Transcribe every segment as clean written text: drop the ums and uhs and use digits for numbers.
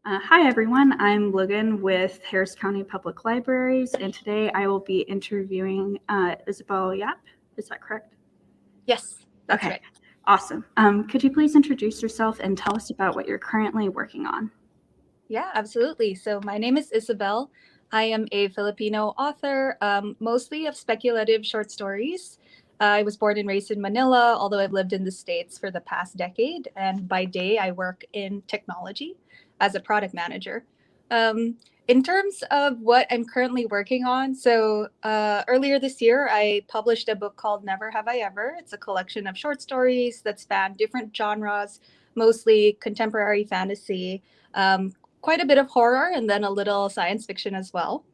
Hi, everyone. I'm Logan with Harris County Public Libraries, and today I will be interviewing Isabel Yap. Is that correct? Yes, that's Okay, right. awesome. Could you please introduce yourself and tell us about what you're currently working on? Yeah, absolutely. So my name is Isabel. I am a Filipino author, mostly of speculative short stories. I was born and raised in Manila, although I've lived in the States for the past decade. And by day, I work in technology as a product manager. In terms of what I'm currently working on, earlier this year, I published a book called Never Have I Ever. It's a collection of short stories that span different genres, mostly contemporary fantasy, quite a bit of horror, and then a little science fiction as well.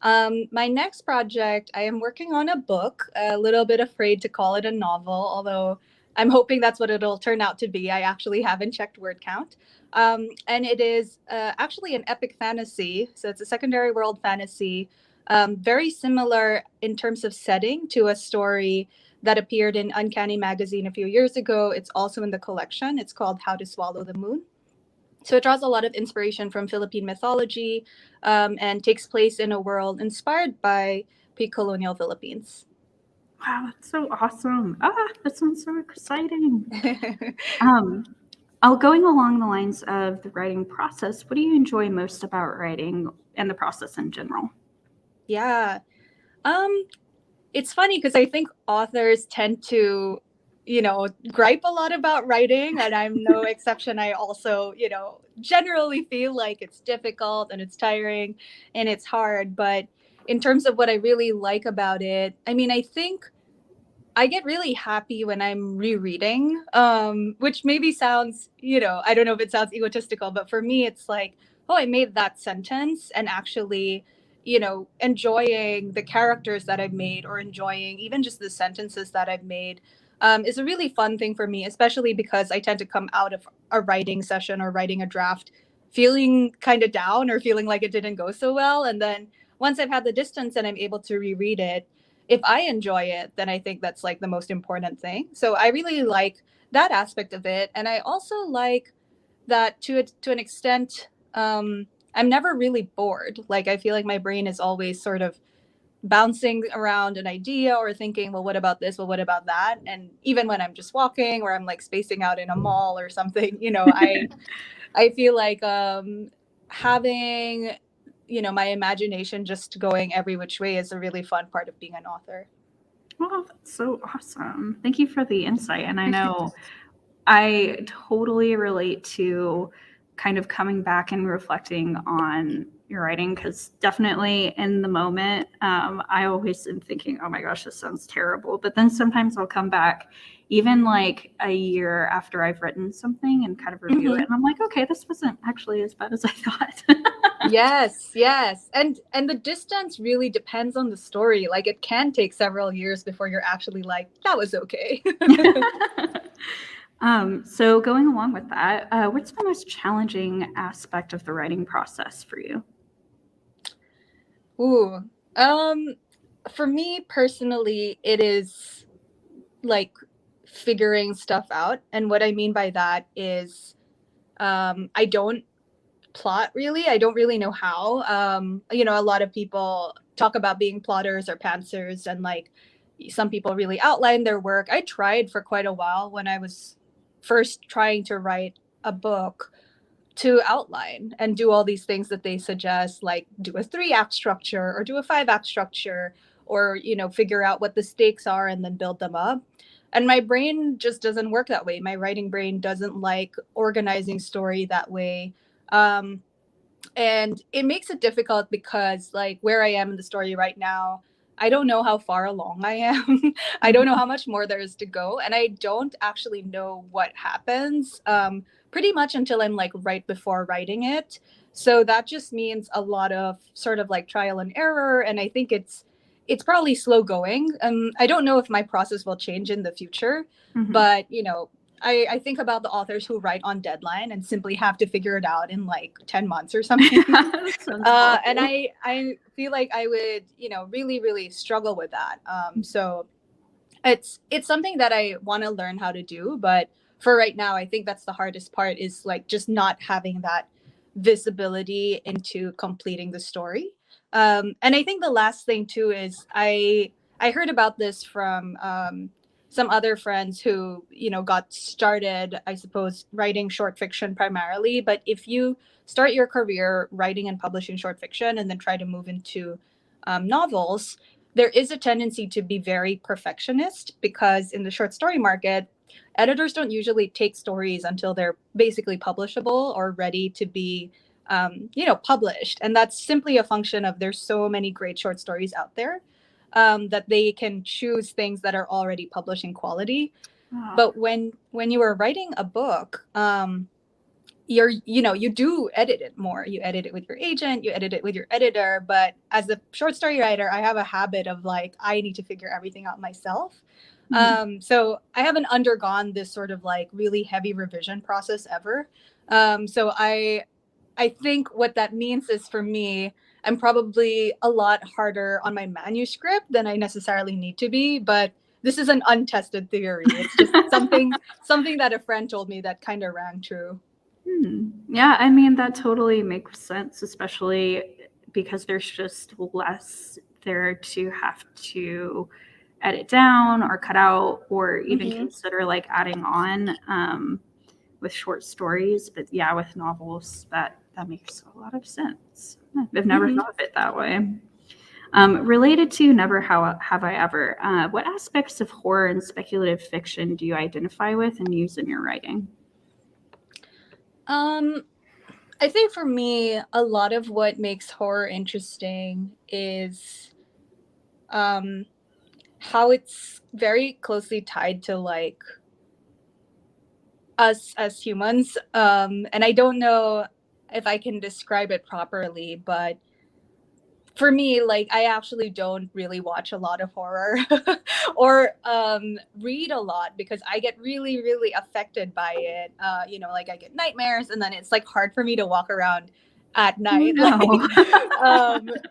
My next project, I am working on a book, a little bit afraid to call it a novel, although I'm hoping that's what it'll turn out to be. I actually haven't checked word count. And it is actually an epic fantasy. So it's a secondary world fantasy, very similar in terms of setting to a story that appeared in Uncanny Magazine a few years ago. It's also in the collection. It's called How to Swallow the Moon. So it draws a lot of inspiration from Philippine mythology, and takes place in a world inspired by pre-colonial Philippines. Wow, that's so awesome. That sounds so exciting. Um, Going along the lines of the writing process, what do you enjoy most about writing and the process in general? Yeah. Um, it's funny because I think authors tend to, gripe a lot about writing, and I'm no exception. I also, generally feel like it's difficult and it's tiring and it's hard. But in terms of what I really like about it, I mean, I think I get really happy when I'm rereading, which maybe sounds, I don't know if it sounds egotistical, but for me, it's like, oh, I made that sentence, and actually, enjoying the characters that I've made, or enjoying even just the sentences that I've made, is a really fun thing for me, especially because I tend to come out of a writing session or writing a draft feeling kind of down or feeling like it didn't go so well. And then once I've had the distance and I'm able to reread it, if I enjoy it, then I think that's like the most important thing. So I really like that aspect of it, and I also like that to an extent. I'm never really bored. Like I feel like my brain is always sort of bouncing around an idea or thinking, well, what about this? Well, what about that? And even when I'm just walking or I'm like spacing out in a mall or something, I feel like having my imagination just going every which way is a really fun part of being an author. Well, that's so awesome. Thank you for the insight. And I know I totally relate to kind of coming back and reflecting on your writing because definitely in the moment, I always am thinking, oh my gosh, this sounds terrible. But then sometimes I'll come back, even like a year after I've written something and kind of review it. Mhm. And I'm like, okay, this wasn't actually as bad as I thought. Yes. And the distance really depends on the story. Like it can take several years before you're actually like, that was okay. So going along with that, what's the most challenging aspect of the writing process for you? Ooh. Um for me personally, it is like figuring stuff out. And what I mean by that is I don't plot really. I don't really know how. A lot of people talk about being plotters or pantsers, and like some people really outline their work. I tried for quite a while when I was first trying to write a book to outline and do all these things that they suggest, like do a 3-act structure or do a 5-act structure, or figure out what the stakes are and then build them up. And my brain just doesn't work that way. My writing brain doesn't like organizing story that way. um, and it makes it difficult because like where I am in the story right now, I don't know how far along I am. I don't know how much more there is to go, and I don't actually know what happens, pretty much until I'm like right before writing it. So that just means a lot of sort of like trial and error, and I think it's probably slow going. I don't know if my process will change in the future, Mhm. but I think about the authors who write on deadline and simply have to figure it out in like 10 months or something. That sounds And awful. I feel like I would, really, really struggle with that. So it's something that I want to learn how to do. But for right now, I think that's the hardest part, is like just not having that visibility into completing the story. And I think the last thing too is I heard about this from some other friends who, got started, I suppose, writing short fiction primarily. But if you start your career writing and publishing short fiction and then try to move into novels, there is a tendency to be very perfectionist, because in the short story market, editors don't usually take stories until they're basically publishable or ready to be published. And that's simply a function of there's so many great short stories out there, that they can choose things that are already publishing quality. Oh, But when you are writing a book, you do edit it more. You edit it with your agent, you edit it with your editor. But as a short story writer, I have a habit of like, I need to figure everything out myself. So I haven't undergone this sort of like really heavy revision process ever. So I think what that means is, for me, I'm probably a lot harder on my manuscript than I necessarily need to be. But this is an untested theory. It's just something that a friend told me that kind of rang true. Yeah, I mean, that totally makes sense, especially because there's just less there to have to edit down or cut out or even consider like adding on with short stories. But yeah, with novels, that makes a lot of sense. I've never thought of it that way. Related to Never Have I Ever, what aspects of horror and speculative fiction do you identify with and use in your writing? I think for me, a lot of what makes horror interesting is how it's very closely tied to like us as humans. And I don't know if I can describe it properly, but for me, like, I actually don't really watch a lot of horror or read a lot, because I get really, really affected by it. Like, I get nightmares, and then it's like hard for me to walk around at night. No.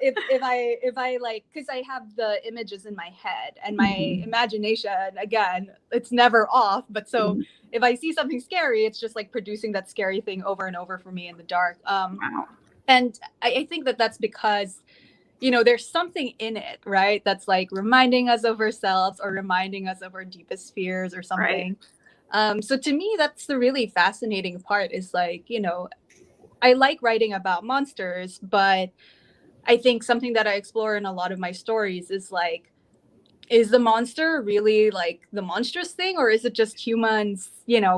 If I like, because I have the images in my head, and my imagination, again, it's never off. But so if I see something scary, it's just like producing that scary thing over and over for me in the dark. Wow. And I think that that's because there's something in it, right? That's like reminding us of ourselves or reminding us of our deepest fears or something. Right. So to me, that's the really fascinating part, is like, I like writing about monsters, but I think something that I explore in a lot of my stories is like, is the monster really like the monstrous thing, or is it just humans,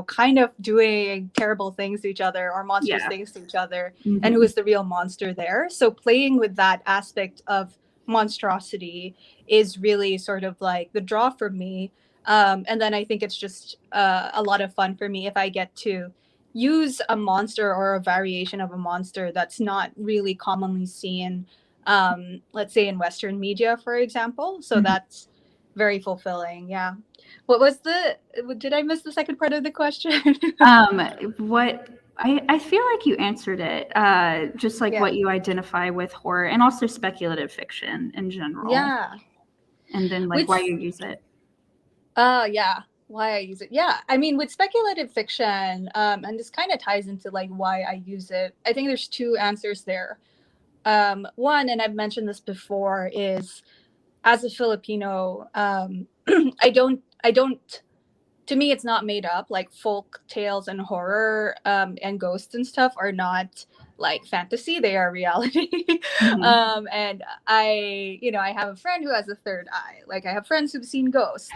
kind of doing terrible things to each other or monstrous things to each other? And who is the real monster there? So playing with that aspect of monstrosity is really sort of like the draw for me. And then I think it's just a lot of fun for me if I get to use a monster or a variation of a monster that's not really commonly seen, let's say in Western media, for example. So that's very fulfilling. Yeah. What was did I miss the second part of the question? What I feel like you answered it. Just like what you identify with horror and also speculative fiction in general. Yeah. And then like why you use it. Yeah. Why I use it. Yeah. I mean, with speculative fiction, and this kind of ties into like why I use it, I think there's two answers there. One, and I've mentioned this before, is as a Filipino, I don't, to me, it's not made up. Like, folk tales and horror, and ghosts and stuff are not like fantasy, they are reality. And I have a friend who has a third eye. Like, I have friends who've seen ghosts.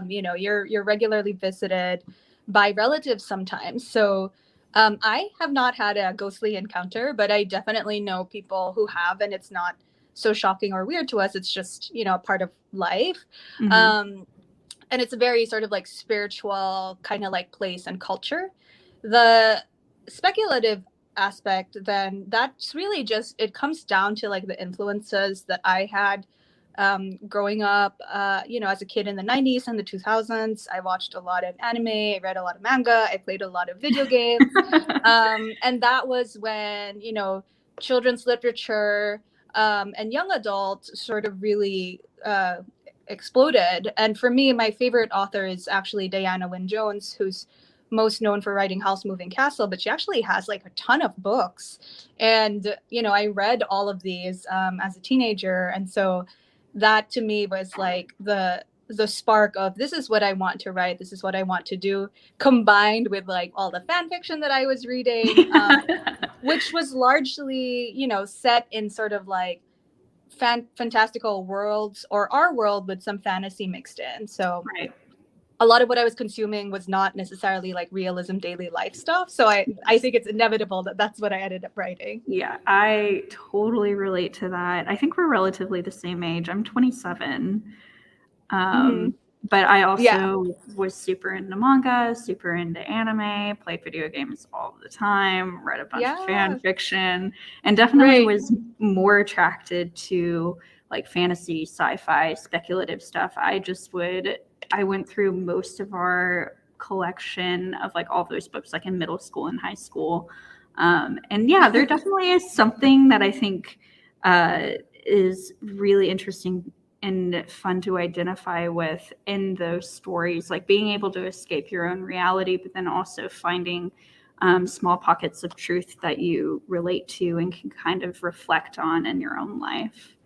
You're regularly visited by relatives sometimes. So I have not had a ghostly encounter, but I definitely know people who have, and it's not so shocking or weird to us. It's just, a part of life. And it's a very sort of like spiritual kind of like place and culture. The speculative aspect, then, that's really just, it comes down to like the influences that I had growing up, as a kid in the 90s and the 2000s. I watched a lot of anime, I read a lot of manga, I played a lot of video games. And that was when, children's literature and young adult sort of really exploded. And for me, my favorite author is actually Diana Wynne Jones, who's most known for writing House Moving Castle, but she actually has like a ton of books. And, I read all of these as a teenager. And so that to me was like the spark of, this is what I want to write. This is what I want to do, combined with like all the fan fiction that I was reading, which was largely, set in sort of like fantastical worlds, or our world with some fantasy mixed in. So Right. a lot of what I was consuming was not necessarily like realism daily life stuff. So I think it's inevitable that that's what I ended up writing. Yeah, I totally relate to that. I think we're relatively the same age. I'm 27. But I also was super into manga, super into anime, played video games all the time, read a bunch of fan fiction, and definitely was more attracted to like fantasy, sci-fi, speculative stuff. I went through most of our collection of like all those books like in middle school and high school. And yeah, there definitely is something that I think is really interesting and fun to identify with in those stories, like being able to escape your own reality, but then also finding small pockets of truth that you relate to and can kind of reflect on in your own life.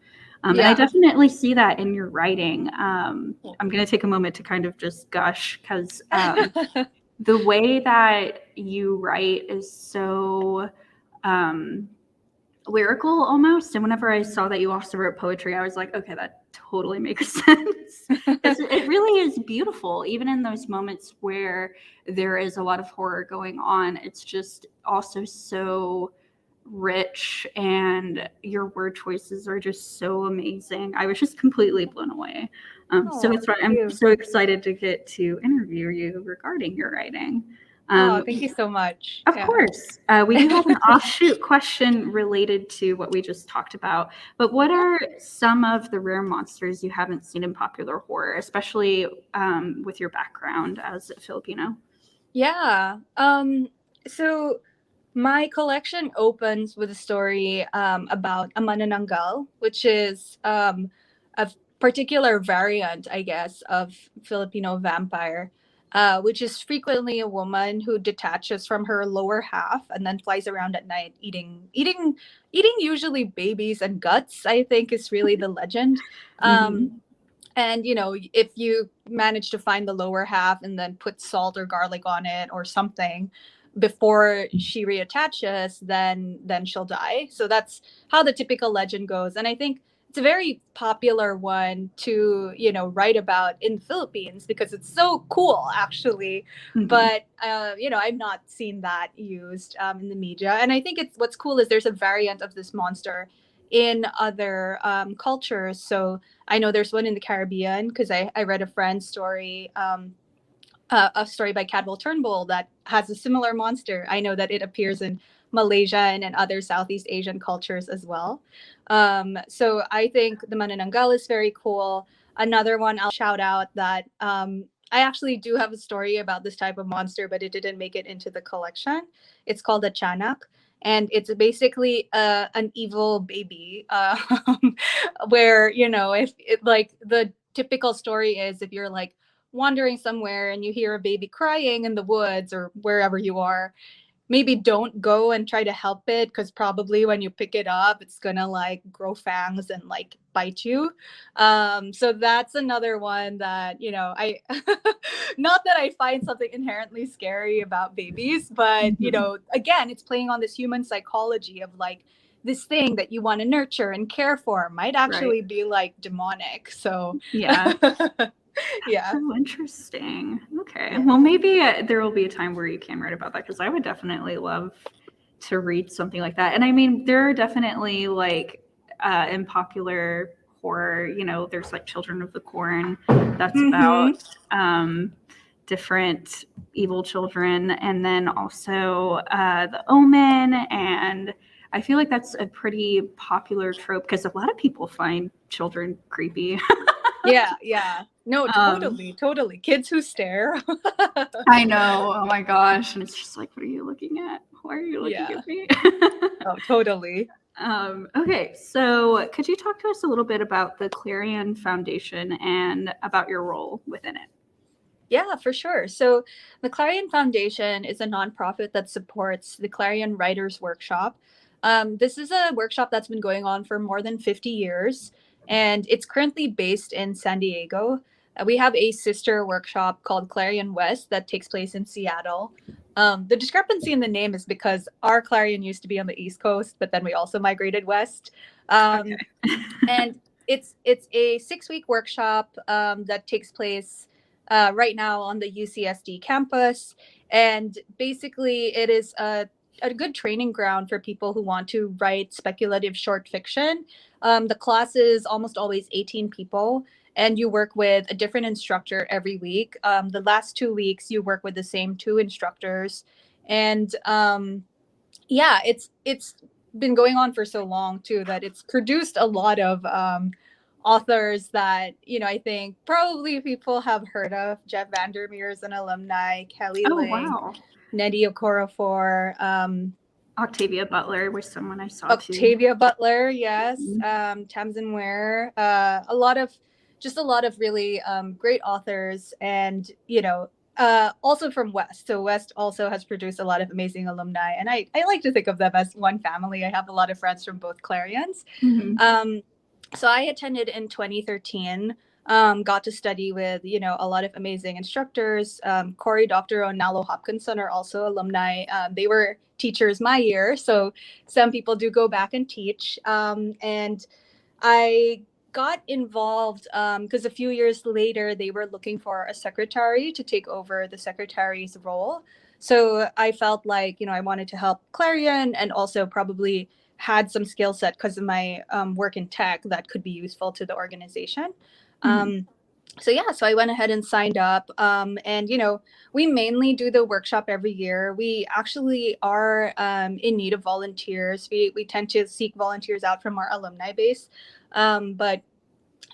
And I definitely see that in your writing. I'm going to take a moment to kind of just gush, because the way that you write is so lyrical almost. And whenever I saw that you also wrote poetry, I was like, okay, that totally makes sense. It really is beautiful, even in those moments where there is a lot of horror going on. It's just also so rich, and your word choices are just so amazing. I was just completely blown away. So that's why I'm so excited to get to interview you regarding your writing. Thank you so much. Of course. We do have an offshoot question related to what we just talked about, but what are some of the rare monsters you haven't seen in popular horror, especially with your background as a Filipino? Yeah. So my collection opens with a story about a manananggal, which is a particular variant, I guess, of Filipino vampire, which is frequently a woman who detaches from her lower half and then flies around at night eating usually babies and guts, I think is really the legend. And if you manage to find the lower half and then put salt or garlic on it or something before she reattaches, then she'll die. So that's how the typical legend goes. And I think it's a very popular one to write about in the Philippines because it's so cool, actually. But I've not seen that used in the media. And I think what's cool is there's a variant of this monster in other cultures. So I know there's one in the Caribbean because I read a friend's story, a story by Cadwell Turnbull that has a similar monster. I know that it appears in Malaysia and other Southeast Asian cultures as well. So I think the Manananggal is very cool. Another one I'll shout out that I actually do have a story about this type of monster, but it didn't make it into the collection. It's called a Chanak. And it's basically an evil baby where, if it, like the typical story is if you're like wandering somewhere and you hear a baby crying in the woods or wherever you are, maybe don't go and try to help it because probably when you pick it up, it's gonna like grow fangs and like bite you. So that's another one that, I not that I find something inherently scary about babies, but again, it's playing on this human psychology of like this thing that you want to nurture and care for might actually be like demonic. So yeah. Yeah. So interesting. Okay. Well, maybe there will be a time where you can write about that, because I would definitely love to read something like that. And I mean, there are definitely like in popular horror, there's like Children of the Corn that's about different evil children, and then also The Omen. And I feel like that's a pretty popular trope because a lot of people find children creepy. Yeah. No, totally. Kids who stare. I know. Oh my gosh. And it's just like, what are you looking at? Why are you looking at me? Oh, totally. Okay. So could you talk to us a little bit about the Clarion Foundation and about your role within it? Yeah, for sure. So the Clarion Foundation is a nonprofit that supports the Clarion Writers Workshop. This is a workshop that's been going on for more than 50 years, and it's currently based in San Diego. We have a sister workshop called Clarion West that takes place in Seattle. The discrepancy in the name is because our Clarion used to be on the East Coast, but then we also migrated west. Um, Okay. and it's a 6 week workshop that takes place right now on the UCSD campus, and basically it is a good training ground for people who want to write speculative short fiction. The class is almost always 18 people, and you work with a different instructor every week. The last 2 weeks, you work with the same two instructors, and yeah, it's been going on for so long too that it's produced a lot of authors that I think probably people have heard of. Jeff Vandermeer is an alumni. Kelly Oh, Link, wow. Nnedi Okorafor, Octavia Butler was someone I saw too. Octavia Butler, yes, Mhm. Tamsin Ware, a lot of really great authors, and also from West. So West also has produced a lot of amazing alumni, and I like to think of them as one family. I have a lot of friends from both Clarions. Mhm. Um, so I attended in 2013. Got to study with a lot of amazing instructors. Corey, Dr. Onalo Hopkinson are also alumni. They were teachers my year, so some people do go back and teach. And I got involved because a few years later they were looking for a secretary to take over the secretary's role. So I felt like I wanted to help Clarion, and also probably had some skill set because of my work in tech that could be useful to the organization. Mhm. Um, so yeah, so I went ahead and signed up, and we mainly do the workshop every year. We actually are in need of volunteers. We tend to seek volunteers out from our alumni base, but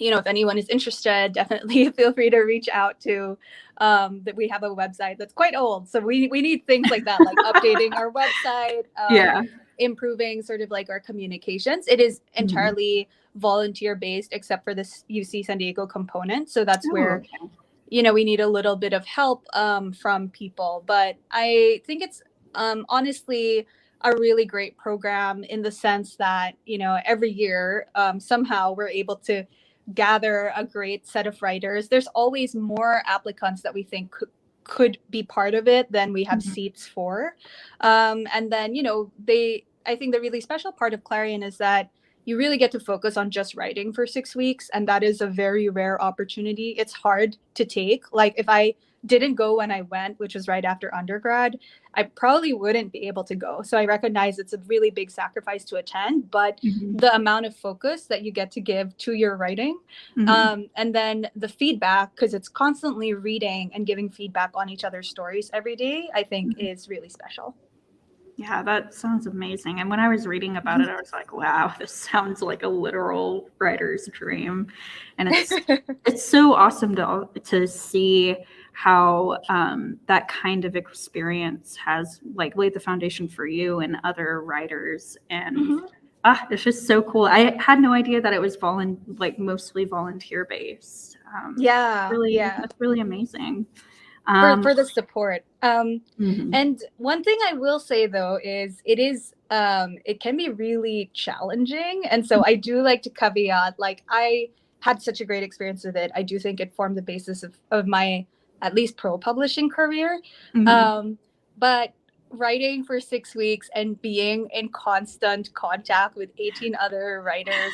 if anyone is interested, definitely feel free to reach out to that. We have a website that's quite old, so we need things like that, like updating our website, Yeah. improving sort of like our communications. It is Mhm. entirely volunteer based except for this UC San Diego component, so that's Oh, where okay. we need a little bit of help from people. But I think it's honestly a really great program in the sense that every year somehow we're able to gather a great set of writers. There's always more applicants that we think could be part of it than we have Mhm. seats for. And then I think the really special part of Clarion is that you really get to focus on just writing for 6 weeks, and that is a very rare opportunity. It's hard to take. Like, if I didn't go when I went, which was right after undergrad, I probably wouldn't be able to go. So I recognize it's a really big sacrifice to attend, but Mhm. the amount of focus that you get to give to your writing, Mhm. and then the feedback, because it's constantly reading and giving feedback on each other's stories every day, I think Mhm. is really special. Yeah, that sounds amazing. And when I was reading about it, I was like, wow, this sounds like a literal writer's dream. And it's so awesome to see how that kind of experience has like laid the foundation for you and other writers. And Mhm. it's just so cool. I had no idea that it was mostly volunteer based. Yeah, yeah. That's really amazing. for Um, for the support. mhm. And one thing I will say though is it can be really challenging, and so I do like to caveat, like, I had such a great experience with it. I do think it formed the basis of my at least pro publishing career. Mhm. But writing for 6 weeks and being in constant contact with 18 other writers,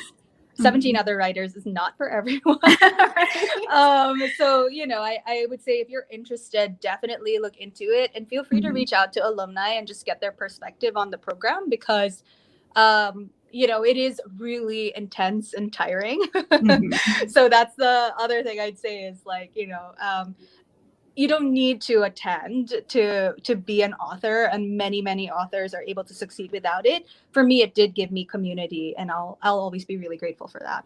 17 Mhm. other writers, is not for everyone. Right? So I would say if you're interested, definitely look into it, and feel free to Mhm. reach out to alumni and just get their perspective on the program, because it is really intense and tiring. Mhm. So that's the other thing I'd say is, like, you don't need to attend to be an author, and many authors are able to succeed without it. For me, it did give me community, and I'll always be really grateful for that.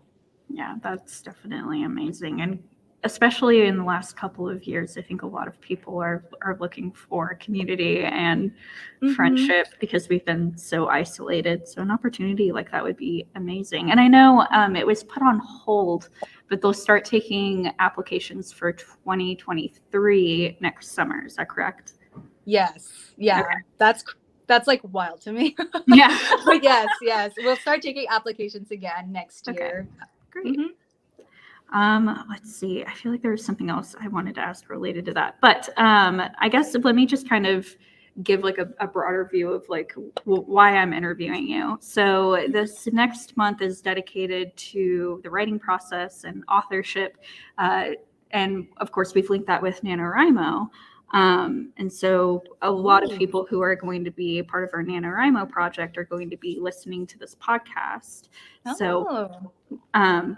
Yeah, that's definitely amazing. And especially in the last couple of years, I think a lot of people are looking for community and friendship because we've been so isolated. So an opportunity like that would be amazing. And I know it was put on hold, but they'll start taking applications for 2023 next summer. Is that correct? Yes. Yeah. Okay. That's like wild to me. Yeah. But yes. We'll start taking applications again next year. Great. Let's see. I feel like there was something else I wanted to ask related to that, but I guess let me just kind of give like a broader view of like why I'm interviewing you. So this next month is dedicated to the writing process and authorship, and of course we've linked that with NaNoWriMo. And so a lot of people who are going to be a part of our NaNoWriMo project are going to be listening to this podcast. So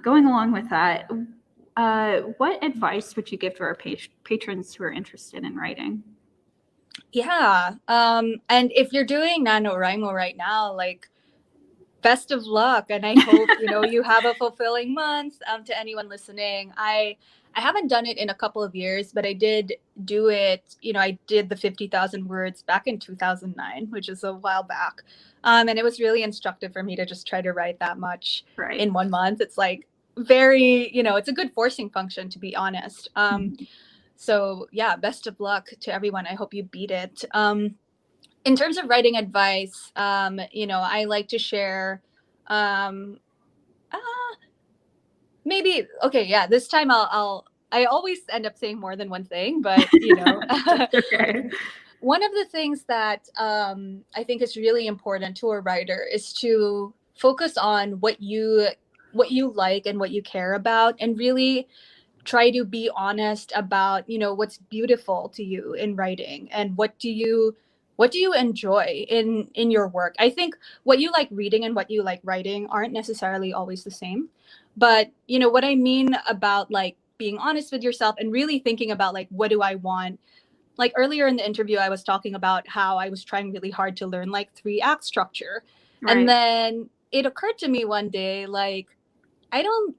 going along with that, what advice would you give to our patrons who are interested in writing? Yeah. And if you're doing NaNoWriMo right now, like, best of luck. And I hope, you have a fulfilling month. To anyone listening, I haven't done it in a couple of years, but I did do it. I did the 50,000 words back in 2009, which is a while back. And it was really instructive for me to just try to write that much in 1 month. It's like very, it's a good forcing function, to be honest. So yeah, best of luck to everyone. I hope you beat it. In terms of writing advice, I like to share, maybe, okay, yeah, this time I always end up saying more than one thing, but, Okay. One of the things that I think is really important to a writer is to focus on what you like and what you care about, and really try to be honest about what's beautiful to you in writing, and what do you enjoy in your work. I think what you like reading and what you like writing aren't necessarily always the same, but what I mean about like being honest with yourself and really thinking about like, what do I want? Like earlier in the interview, I was talking about how I was trying really hard to learn like 3-act structure. And then it occurred to me one day, like, I don't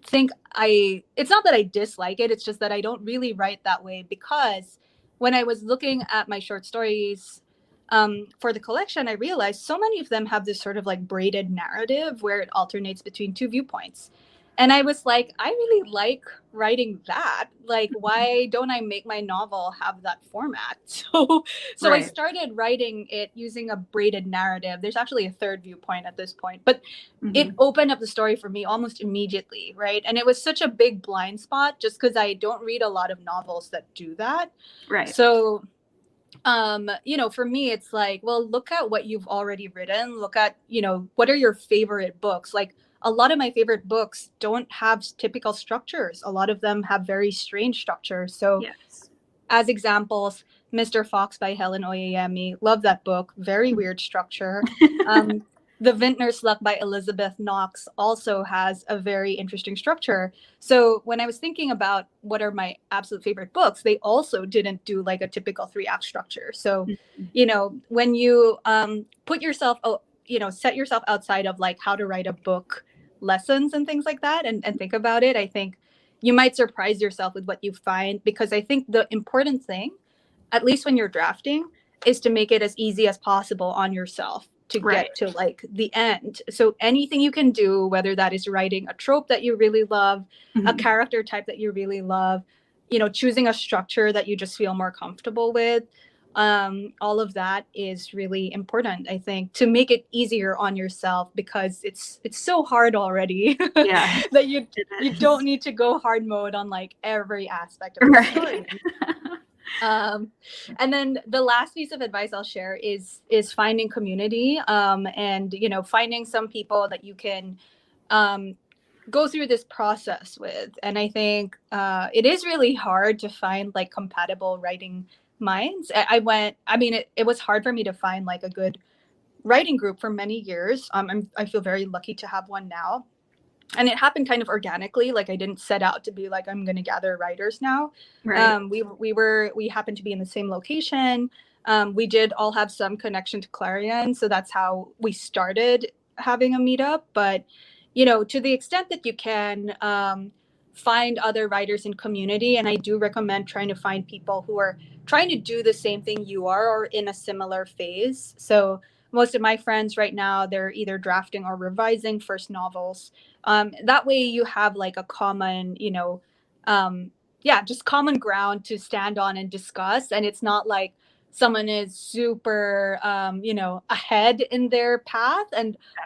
think it's not that I dislike it. It's just that I don't really write that way, because when I was looking at my short stories for the collection, I realized so many of them have this sort of like braided narrative where it alternates between 2 viewpoints. And I was like, I really like writing that. Like, why don't I make my novel have that format? So I started writing it using a braided narrative. There's actually a 3rd viewpoint at this point, but it opened up the story for me almost immediately, right? And it was such a big blind spot just because I don't read a lot of novels that do that. So for me, it's like, well, look at what you've already written. Look at, what are your favorite books? Like, a lot of my favorite books don't have typical structures. A lot of them have very strange structures. So as examples, Mr. Fox by Helen Oyeyemi. Love that book. Very weird structure. The Vintner's Luck by Elizabeth Knox also has a very interesting structure. So when I was thinking about what are my absolute favorite books, they also didn't do like a typical 3-act structure. So, when you put yourself, set yourself outside of like how to write a book lessons and things like that, and think about it, I think you might surprise yourself with what you find, because I think the important thing, at least when you're drafting, is to make it as easy as possible on yourself to get to like the end. So anything you can do, whether that is writing a trope that you really love, a character type that you really love, choosing a structure that you just feel more comfortable with, all of that is really important, I think, to make it easier on yourself, because it's so hard already that you don't need to go hard mode on like every aspect of the story. And then the last piece of advice I'll share is finding community, and finding some people that you can go through this process with. And I think it is really hard to find like compatible writing minds. It was hard for me to find like a good writing group for many years. I feel very lucky to have one now. And it happened kind of organically. Like, I didn't set out to be like, I'm going to gather writers now. We happened to be in the same location. We did all have some connection to Clarion. So that's how we started having a meetup. But, to the extent that you can, find other writers in community. And I do recommend trying to find people who are trying to do the same thing you are or in a similar phase. So most of my friends right now, they're either drafting or revising first novels. That way you have like a common, just common ground to stand on and discuss. And it's not like someone is super, ahead in their path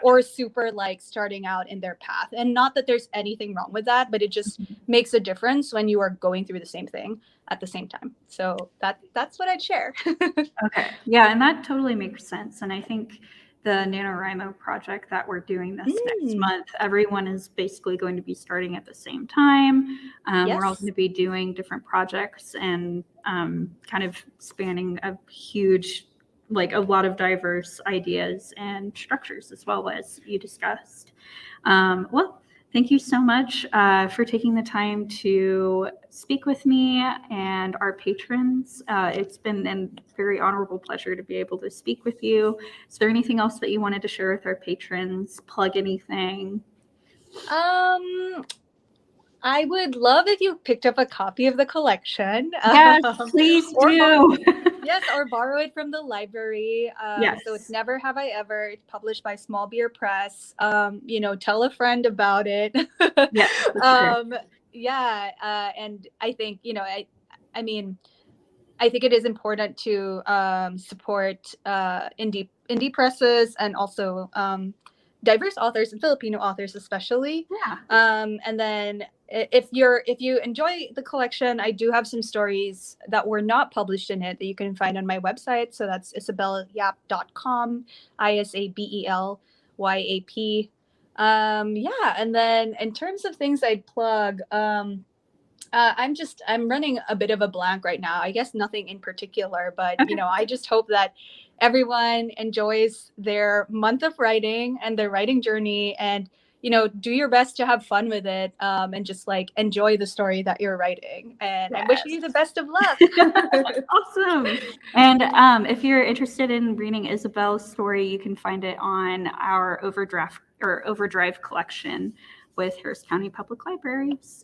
or super like starting out in their path. And not that there's anything wrong with that, but it just makes a difference when you are going through the same thing at the same time. So that's what I'd share. Okay. Yeah, and that totally makes sense. And I think the NaNoWriMo project that we're doing this next month, everyone is basically going to be starting at the same time. We're all going to be doing different projects and kind of spanning a huge, like a lot of diverse ideas and structures as well, as you discussed. Well, thank you so much for taking the time to speak with me and our patrons. It's been a very honorable pleasure to be able to speak with you. Is there anything else that you wanted to share with our patrons? Plug anything? I would love if you picked up a copy of the collection. Yes, please do. Yes, or borrow it from the library. Yes. So it's Never Have I Ever. It's published by Small Beer Press. Tell a friend about it. Yes. And I think, I think it is important to support indie presses and also diverse authors and Filipino authors especially. Yeah. And then if you enjoy the collection, I do have some stories that were not published in it that you can find on my website. So that's isabelyap.com, ISABELYAP. And then in terms of things I'd plug, I'm running a bit of a blank right now. I guess nothing in particular, but I just hope that everyone enjoys their month of writing and their writing journey, and do your best to have fun with it, and just like enjoy the story that you're writing. And I wish you the best of luck. Awesome. And if you're interested in reading Isabel's story, you can find it on our Overdrive collection with Hearst County Public Libraries.